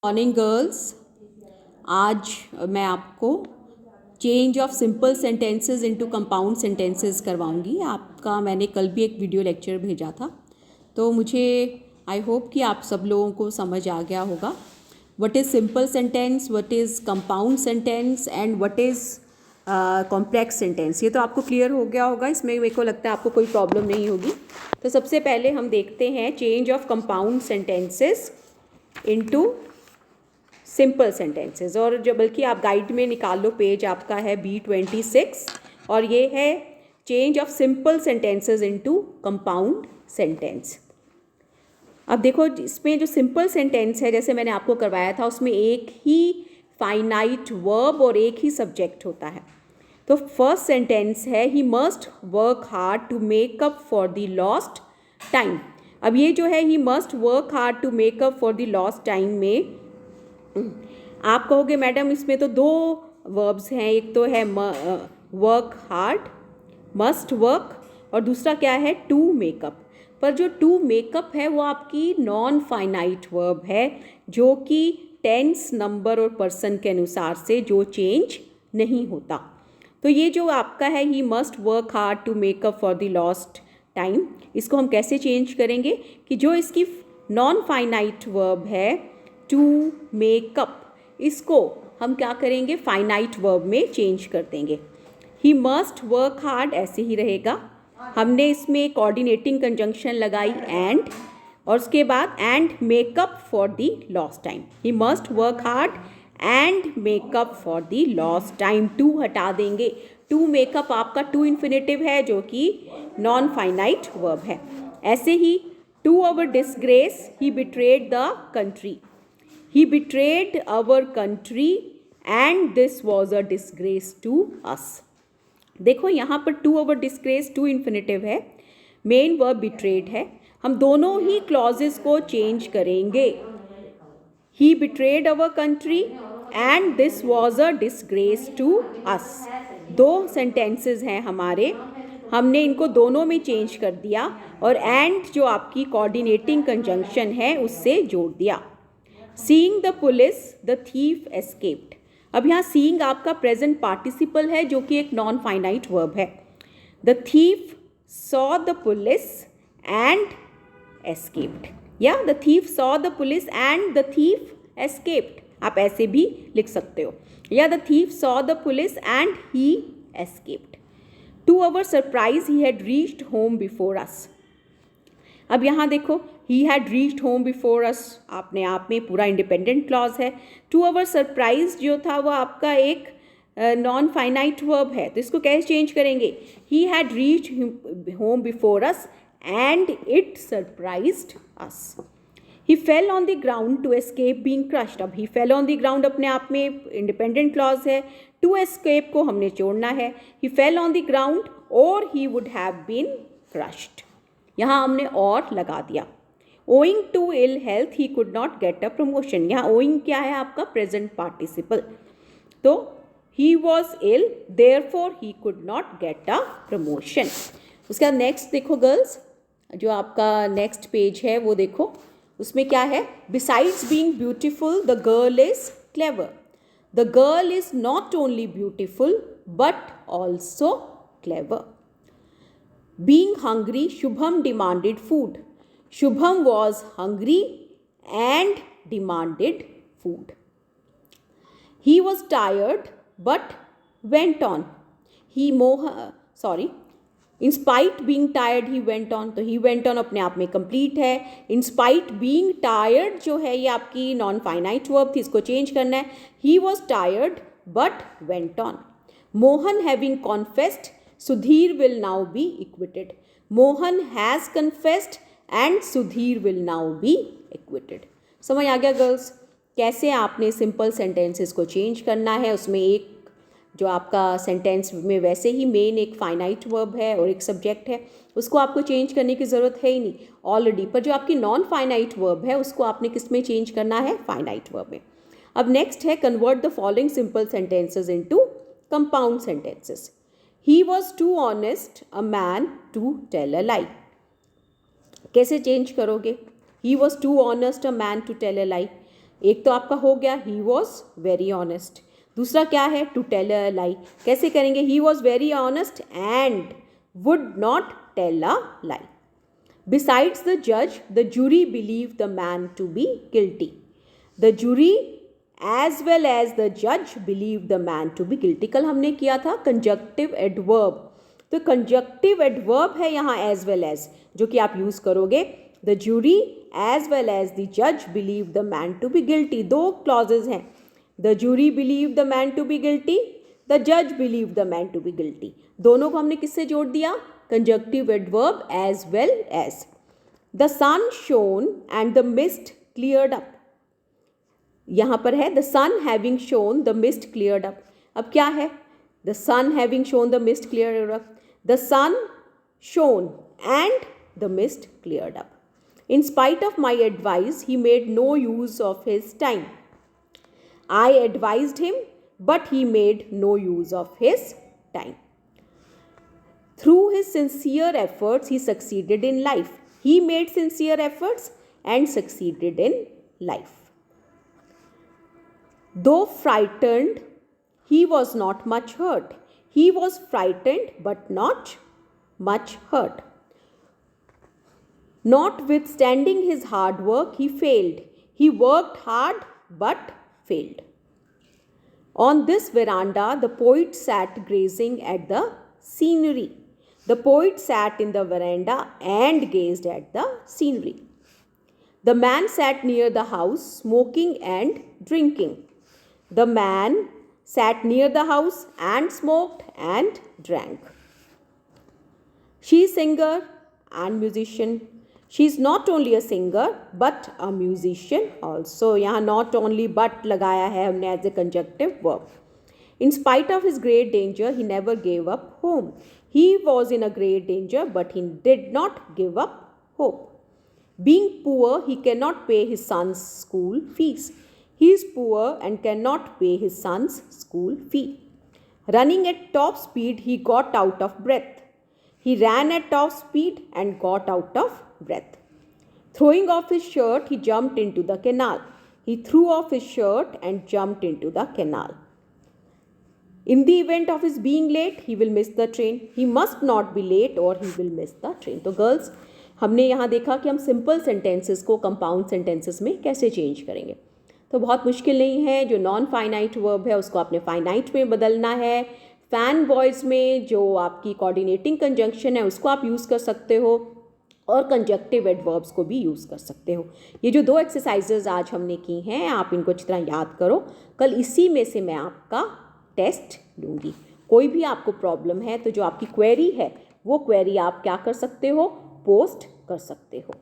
Morning girls. आज मैं आपको change of simple sentences into compound sentences करवाऊंगी। आपका मैंने कल भी एक वीडियो लेक्चर भेजा था, तो मुझे आई होप कि आप सब लोगों को समझ आ गया होगा what is simple sentence, what is compound sentence and what is complex sentence. ये तो आपको क्लियर हो गया होगा, इसमें मेरे को लगता है आपको कोई प्रॉब्लम नहीं होगी। तो सबसे पहले हम देखते हैं change of compound sentences into simple sentences. और जो बल्कि आप गाइड में निकाल लो, पेज आपका है B26 और ये है change of simple sentences into compound sentence. अब देखो, इसमें जो सिंपल सेंटेंस है जैसे मैंने आपको करवाया था, उसमें एक ही फाइनाइट वर्ब और एक ही सब्जेक्ट होता है। तो फर्स्ट सेंटेंस है he must work hard to make up for the lost time. अब ये जो है he must work hard to make up for the lost time में आप कहोगे मैडम इसमें तो दो वर्ब्स हैं, एक तो है वर्क हार्ड, मस्ट वर्क, और दूसरा क्या है टू मेकअप। पर जो टू मेकअप है वो आपकी नॉन फाइनाइट वर्ब है, जो कि टेंस, नंबर और पर्सन के अनुसार से जो चेंज नहीं होता। तो ये जो आपका है he must work hard to make up for the lost time, इसको हम कैसे चेंज करेंगे कि जो इसकी नॉन फाइनाइट वर्ब है टू मेकअप, इसको हम क्या करेंगे फाइनाइट वर्ब में चेंज कर देंगे। ही मस्ट वर्क हार्ड ऐसे ही रहेगा। हमने इसमें कोऑर्डिनेटिंग कंजंक्शन लगाई एंड, और उसके बाद and make up for the lost time. He must work hard and make up for the lost time. To हटा देंगे, टू मेकअप आपका टू इन्फिनेटिव है जो कि नॉन फाइनाइट वर्ब है। ऐसे ही to our disgrace he betrayed the country. He betrayed our country and this was a disgrace to us. देखो यहाँ पर to our disgrace to infinitive है, मेन वर्ब बिट्रेड है। हम दोनों ही क्लॉजेस को चेंज करेंगे। He betrayed our country and this was a disgrace to us. दो सेंटेंसेस हैं हमारे, हमने इनको दोनों में चेंज कर दिया और एंड जो आपकी कोऑर्डिनेटिंग कंजंक्शन है उससे जोड़ दिया। Seeing the police, the thief escaped. अब यहाँ seeing आपका प्रेजेंट पार्टिसिपल है जो कि एक नॉन फाइनाइट वर्ब है। The thief saw the police and escaped. या the thief saw the police and the thief escaped. आप ऐसे भी लिख सकते हो, या the thief saw the police and he escaped. To our surprise, he had reached home before us. अब यहाँ देखो, ही हैड रीच्ड होम बिफोर अस अपने आप में पूरा इंडिपेंडेंट क्लॉज है। टू अवर सरप्राइज जो था वो आपका एक नॉन फाइनाइट वर्ब है, तो इसको कैसे चेंज करेंगे। He had reached home before us and it surprised us. He fell on the ground to escape being crushed. अब he fell on the ground अपने आप में इंडिपेंडेंट क्लॉज है, टू एस्केप को हमने जोड़ना है। He fell on the ground और he would have been crushed, यहाँ हमने और लगा दिया। Owing to ill health he could not get a promotion. यहाँ ओइंग क्या है आपका प्रेजेंट पार्टिसिपल, तो he was ill therefore he could not get a promotion. उसके बाद नेक्स्ट देखो गर्ल्स, जो आपका नेक्स्ट पेज है वो देखो, उसमें क्या है। Besides being beautiful the girl is clever. The girl is not only beautiful but also clever. Being hungry, Shubham demanded food. Shubham was hungry and demanded food. He was tired but went on. In spite being tired, he went on. तो he went on अपने आप में complete है। In spite being tired जो है ये आपकी non finite verb थी, इसको चेंज करना है। He was tired but went on. Mohan having confessed, Sudhir will now be acquitted. Mohan has confessed and Sudhir will now be acquitted. समझ आ गया गर्ल्स, कैसे आपने सिंपल सेंटेंसेस को चेंज करना है। उसमें एक जो आपका सेंटेंस में वैसे ही मेन एक फाइनाइट वर्ब है और एक सब्जेक्ट है, उसको आपको चेंज करने की ज़रूरत है ही नहीं ऑलरेडी। पर जो आपकी नॉन फाइनाइट वर्ब है उसको आपने किस में चेंज करना है, फाइनाइट वर्ब में। अब नेक्स्ट है convert the following simple sentences into compound sentences. He was too honest a man to tell a lie. कैसे चेंज करोगे। He was too honest a man to tell a lie. एक तो आपका हो गया ही वॉज वेरी ऑनेस्ट, दूसरा क्या है टू टेल अ लाई, कैसे करेंगे he was very honest and would not tell a lie. Besides the judge, the jury believed the man to be guilty. The jury as well as the judge believed the man to be guilty. कल हमने किया था conjunctive adverb, तो conjunctive adverb है यहाँ as well as, जो कि आप यूज़ करोगे. The jury as well as the judge believed the man to be guilty. दो clauses हैं. The jury believed the man to be guilty. The judge believed the man to be guilty. दोनों को हमने किससे जोड़ दिया? Conjunctive adverb as well as. The sun shone and the mist cleared up. यहाँ पर है the sun having shone the mist cleared up. अब क्या है? The sun having shone the mist cleared up. The sun shone and the mist cleared up. In spite of my advice, he made no use of his time. I advised him, but he made no use of his time. Through his sincere efforts, he succeeded in life. He made sincere efforts and succeeded in life. Though frightened, he was not much hurt. He was frightened but not much hurt. Notwithstanding his hard work, he failed. He worked hard but failed. On this veranda, the poet sat gazing at the scenery. The poet sat in the veranda and gazed at the scenery. The man sat near the house, smoking and drinking. The man sat near the house and smoked and drank. She is singer and musician. She is not only a singer but a musician also. यहाँ not only but लगाया है हमने as a conjunctive verb. In spite of his great danger, he never gave up home. He was in a great danger, but he did not give up hope. Being poor, he cannot pay his son's school fees. He is poor and cannot pay his son's school fee. Running at top speed, he got out of breath. He ran at top speed and got out of breath. Throwing off his shirt, he jumped into the canal. He threw off his shirt and jumped into the canal. In the event of his being late, he will miss the train. He must not be late or he will miss the train. तो girls, हमने यहाँ देखा कि हम simple sentences को compound sentences में कैसे change करेंगे. तो बहुत मुश्किल नहीं है. जो नॉन फाइनाइट वर्ब है उसको आपने फाइनाइट में बदलना है. फैन बॉयज़ में जो आपकी कोऑर्डिनेटिंग कंजंक्शन है उसको आप यूज़ कर सकते हो और कंजक्टिव एडवर्ब्स को भी यूज़ कर सकते हो. ये जो 2 एक्सरसाइजेज आज हमने की हैं आप इनको अच्छी तरह याद करो. कल इसी में से मैं आपका टेस्ट लूँगी. कोई भी आपको प्रॉब्लम है तो जो आपकी क्वेरी है वो क्वेरी आप क्या कर सकते हो, पोस्ट कर सकते हो.